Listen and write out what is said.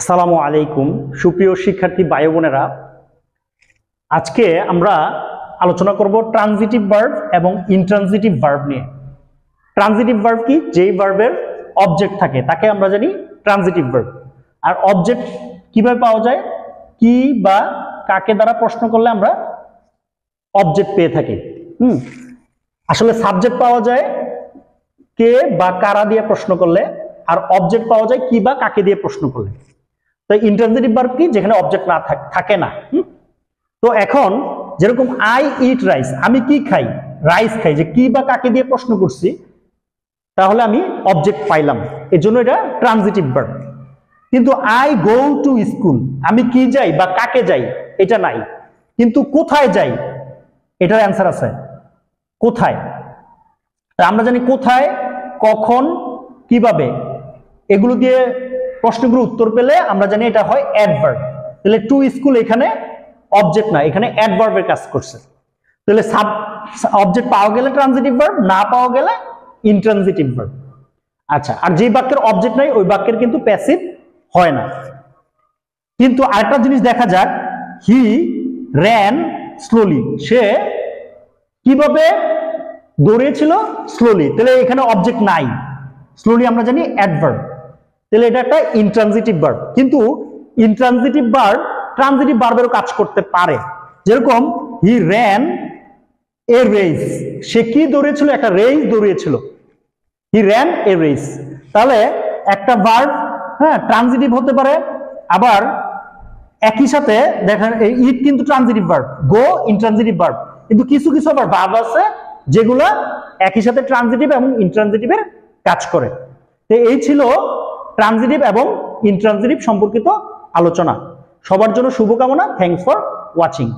আসসালামু আলাইকুম সুপ্রিয় শিক্ষার্থী ভাই বোনেরা, আজকে আমরা আলোচনা করব ট্রানজিটিভ ভার্ব এবং ইনট্রানজিটিভ ভার্ব নিয়ে। ট্রানজিটিভ ভার্ব কি? যেই ভার্বের অবজেক্ট থাকে তাকে আমরা জানি ট্রানজিটিভ ভার্ব। আর অবজেক্ট কিভাবে পাওয়া যায়? কি বা কাকে দ্বারা প্রশ্ন করলে আমরা অবজেক্ট পেয়ে থাকি। আসলে সাবজেক্ট পাওয়া যায় কে বা কারা দিয়ে প্রশ্ন করলে, আর অবজেক্ট পাওয়া যায় কি বা কাকে দিয়ে প্রশ্ন করলে। তো ইন্ট্রানজিটিভ ভার্ব কি? যেখানে অবজেক্ট না থাকে না। তো এখন যেরকম আই ইট রাইস, আমি কি খাই? রাইস খাই। যে কি বা কাকে দিয়ে প্রশ্ন করছি, তাহলে আমি অবজেক্ট পাইলাম, এর জন্য এটা ট্রানজিটিভ ভার্ব। কিন্তু আই গো টু স্কুল, আমি কি যাই বা কাকে যাই এটা নাই। কিন্তু কোথায় যাই, এটার অ্যান্সার আছে। কোথায়? আমরা জানি কোথায়, কখন, কিভাবে, এগুলো দিয়ে প্রশ্নগুলো উত্তর পেলে আমরা জানি এটা হয় অ্যাডভার্ব। তাহলে টু স্কুল এখানে অবজেক্ট না, এখানে অ্যাডভার্বের কাজ করছে। তাহলে অবজেক্ট পাওয়া গেলে ট্রানজিটিভ ভার্ব, না পাওয়া গেলে ইনট্রানজিটিভ ভার্ব। আচ্ছা, আর যে বাক্যের অবজেক্ট নাই ওই বাক্যের কিন্তু প্যাসিভ হয় না। কিন্তু আরেকটা জিনিস দেখা যাক, হি র্যান স্লোলি, সে কিভাবে দৌড়িয়েছিল? স্লোলি। তাহলে এখানে অবজেক্ট নাই, স্লোলি আমরা জানি অ্যাডভার্ব। তাহলে এটা একটা ইনট্রানজিটিভ ভার্ব। কিন্তু ইনট্রানজিটিভ ভার্ব ট্রানজিটিভ ভার্বেরও কাজ করতে পারে। যেরকম হি র্যান এ রেস, সে কি দৌড়িয়েছিল? একটা রেস দৌড়িয়েছিল। He ran a race. তাহলে একটা ভার্ব ট্রানজিটিভ হতে পারে, আবার একই সাথে দেখেন ইট কিন্তু ট্রানজিটিভ ভার্ব, গো ইনট্রানজিটিভ ভার্ব। কিন্তু কিছু কিছু আবার ভার্ব আছে যেগুলা একই সাথে ট্রানজিটিভ এবং ইনট্রানজিটিভের কাজ করে। তো এই ছিল ট্রানজিটিভ এবং ইনট্রানজিটিভ সম্পর্কিত আলোচনা। সবার জন্য শুভকামনা। Thanks for watching.